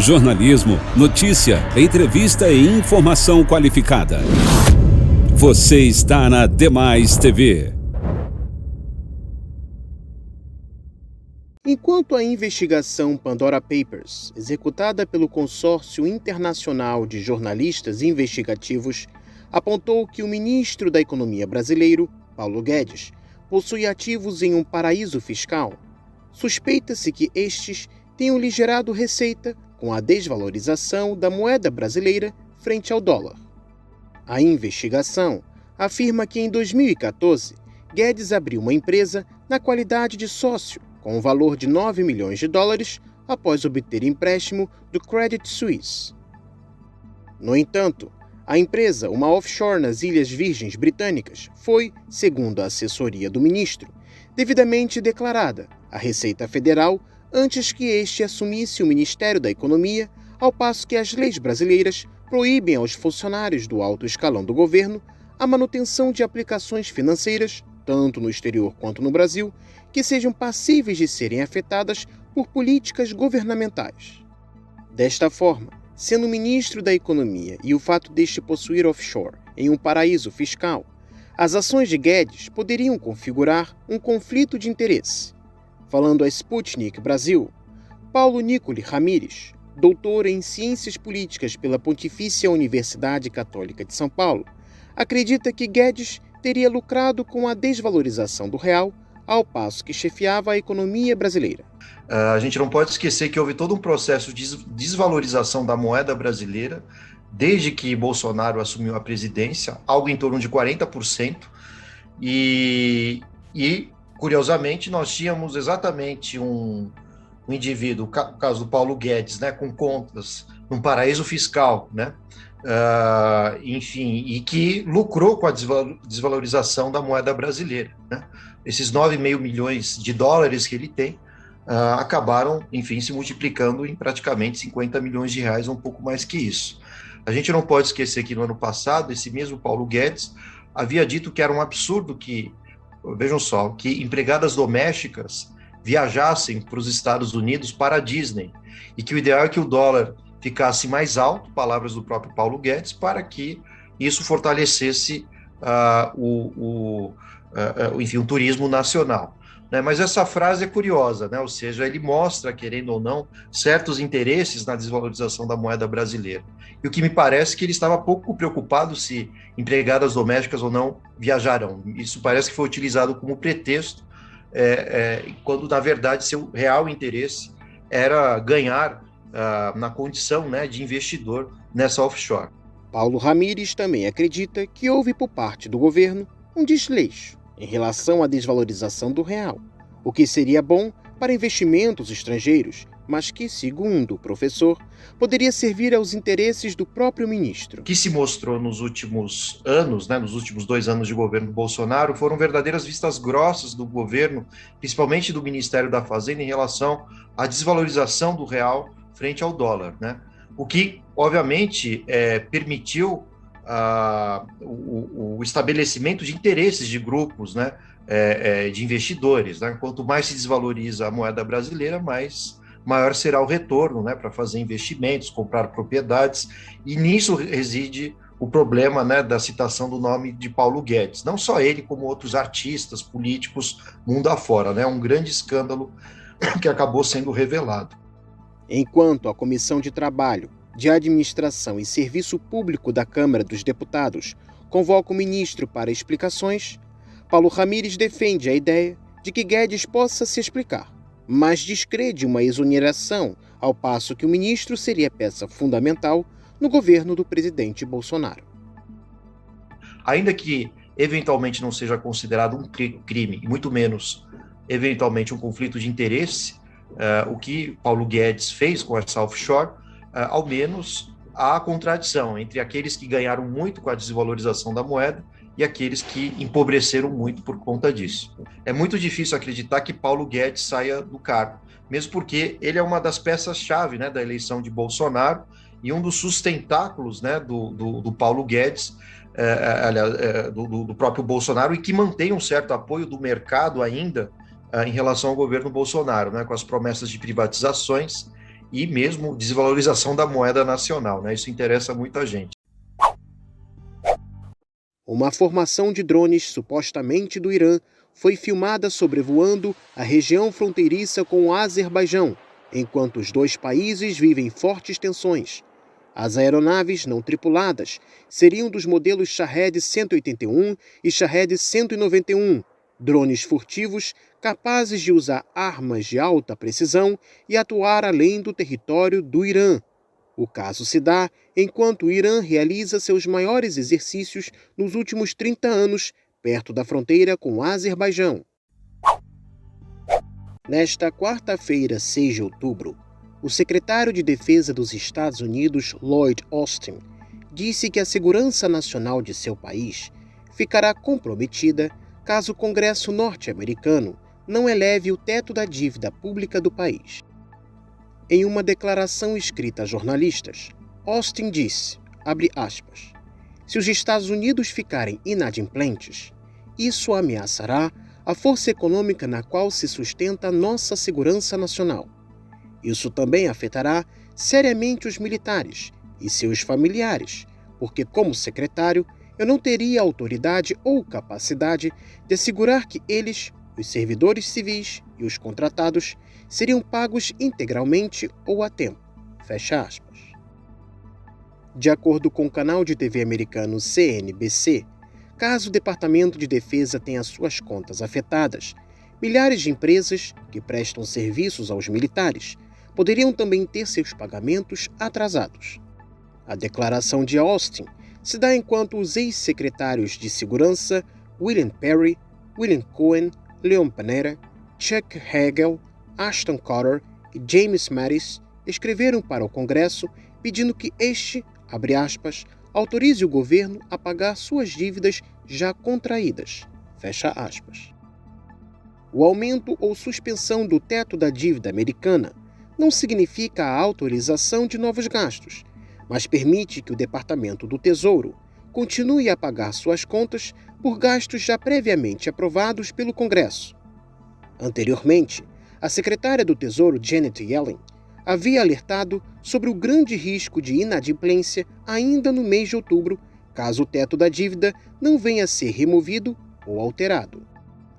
Jornalismo, notícia, entrevista e informação qualificada. Você está na Demais TV. Enquanto a investigação Pandora Papers, executada pelo Consórcio Internacional de Jornalistas Investigativos, apontou que o ministro da Economia brasileiro, Paulo Guedes, possui ativos em um paraíso fiscal, suspeita-se que estes tenham lhe gerado receita com a desvalorização da moeda brasileira frente ao dólar. A investigação afirma que em 2014, Guedes abriu uma empresa na qualidade de sócio, com um valor de 9 milhões de dólares após obter empréstimo do Credit Suisse. No entanto, a empresa, uma offshore nas Ilhas Virgens Britânicas, foi, segundo a assessoria do ministro, devidamente declarada à Receita Federal antes que este assumisse o Ministério da Economia, ao passo que as leis brasileiras proíbem aos funcionários do alto escalão do governo a manutenção de aplicações financeiras, tanto no exterior quanto no Brasil, que sejam passíveis de serem afetadas por políticas governamentais. Desta forma, sendo ministro da Economia e o fato deste possuir offshore em um paraíso fiscal, as ações de Guedes poderiam configurar um conflito de interesse. Falando a Sputnik Brasil, Paulo Nicoli Ramires, doutor em Ciências Políticas pela Pontifícia Universidade Católica de São Paulo, acredita que Guedes teria lucrado com a desvalorização do real, ao passo que chefiava a economia brasileira. A gente não pode esquecer que houve todo um processo de desvalorização da moeda brasileira, desde que Bolsonaro assumiu a presidência, algo em torno de 40%, e curiosamente, nós tínhamos exatamente um indivíduo, o caso do Paulo Guedes, né, com contas num paraíso fiscal, né, enfim, e que lucrou com a desvalorização da moeda brasileira, né. Esses 9,5 milhões de dólares que ele tem acabaram, enfim, se multiplicando em praticamente 50 milhões de reais, um pouco mais que isso. A gente não pode esquecer que no ano passado, esse mesmo Paulo Guedes havia dito que era um absurdo que, vejam só, que empregadas domésticas viajassem para os Estados Unidos para a Disney, e que o ideal é que o dólar ficasse mais alto, palavras do próprio Paulo Guedes, para que isso fortalecesse enfim, o turismo nacional. Né? Mas essa frase é curiosa, né? Ou seja, ele mostra, querendo ou não, certos interesses na desvalorização da moeda brasileira. E o que me parece é que ele estava pouco preocupado se empregadas domésticas ou não viajarão. Isso parece que foi utilizado como pretexto, quando, na verdade, seu real interesse era ganhar na condição, né, de investidor nessa offshore. Paulo Ramires também acredita que houve por parte do governo um desleixo em relação à desvalorização do real, o que seria bom para investimentos estrangeiros, mas que, segundo o professor, poderia servir aos interesses do próprio ministro. O que se mostrou nos últimos anos, né, nos últimos 2 anos de governo Bolsonaro, foram verdadeiras vistas grossas do governo, principalmente do Ministério da Fazenda, em relação à desvalorização do real frente ao dólar, né? O que, obviamente, permitiu o estabelecimento de interesses de grupos, né, de investidores, né? Quanto mais se desvaloriza a moeda brasileira, maior será o retorno, né, para fazer investimentos, comprar propriedades, e nisso reside o problema, né, da citação do nome de Paulo Guedes. Não só ele, como outros artistas, políticos, mundo afora, né? Um grande escândalo que acabou sendo revelado. Enquanto a Comissão de Trabalho, de Administração e Serviço Público da Câmara dos Deputados convoca o ministro para explicações, Paulo Ramires defende a ideia de que Guedes possa se explicar, mas descrede uma exoneração, ao passo que o ministro seria peça fundamental no governo do presidente Bolsonaro. Ainda que eventualmente não seja considerado um crime, e muito menos eventualmente um conflito de interesse, o que Paulo Guedes fez com essa offshore, ao menos há contradição entre aqueles que ganharam muito com a desvalorização da moeda e aqueles que empobreceram muito por conta disso. É muito difícil acreditar que Paulo Guedes saia do cargo, mesmo porque ele é uma das peças-chave, né, da eleição de Bolsonaro e um dos sustentáculos, né, do Paulo Guedes, do próprio Bolsonaro, e que mantém um certo apoio do mercado ainda em relação ao governo Bolsonaro, né, com as promessas de privatizações e mesmo desvalorização da moeda nacional, né? Isso interessa muita gente. Uma formação de drones supostamente do Irã foi filmada sobrevoando a região fronteiriça com o Azerbaijão, enquanto os dois países vivem fortes tensões. As aeronaves não tripuladas seriam dos modelos Shahed 181 e Shahed 191, drones furtivos capazes de usar armas de alta precisão e atuar além do território do Irã. O caso se dá enquanto o Irã realiza seus maiores exercícios nos últimos 30 anos, perto da fronteira com o Azerbaijão. Nesta quarta-feira, 6 de outubro, o secretário de Defesa dos Estados Unidos, Lloyd Austin, disse que a segurança nacional de seu país ficará comprometida caso o Congresso norte-americano não eleve o teto da dívida pública do país. Em uma declaração escrita a jornalistas, Austin disse, abre aspas, se os Estados Unidos ficarem inadimplentes, isso ameaçará a força econômica na qual se sustenta a nossa segurança nacional. Isso também afetará seriamente os militares e seus familiares, porque, como secretário, eu não teria autoridade ou capacidade de assegurar que eles, os servidores civis e os contratados, seriam pagos integralmente ou a tempo. Fecha aspas. De acordo com o canal de TV americano CNBC, caso o Departamento de Defesa tenha suas contas afetadas, milhares de empresas que prestam serviços aos militares poderiam também ter seus pagamentos atrasados. A declaração de Austin se dá enquanto os ex-secretários de Segurança William Perry, William Cohen, Leon Panetta, Chuck Hagel, Ashton Carter e James Mattis escreveram para o Congresso pedindo que este, abre aspas, autorize o governo a pagar suas dívidas já contraídas, fecha aspas. O aumento ou suspensão do teto da dívida americana não significa a autorização de novos gastos, mas permite que o Departamento do Tesouro continue a pagar suas contas por gastos já previamente aprovados pelo Congresso. Anteriormente, a secretária do Tesouro Janet Yellen havia alertado sobre o grande risco de inadimplência ainda no mês de outubro, caso o teto da dívida não venha a ser removido ou alterado.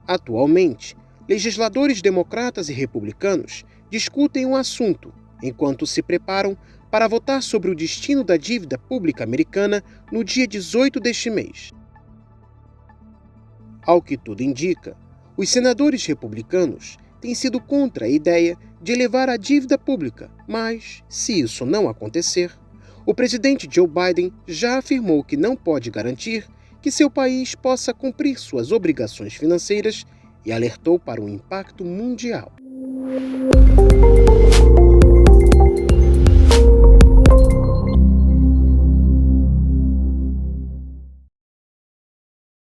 Atualmente, legisladores democratas e republicanos discutem o assunto enquanto se preparam para votar sobre o destino da dívida pública americana no dia 18 deste mês. Ao que tudo indica, os senadores republicanos têm sido contra a ideia de elevar a dívida pública, mas, se isso não acontecer, o presidente Joe Biden já afirmou que não pode garantir que seu país possa cumprir suas obrigações financeiras e alertou para um impacto mundial.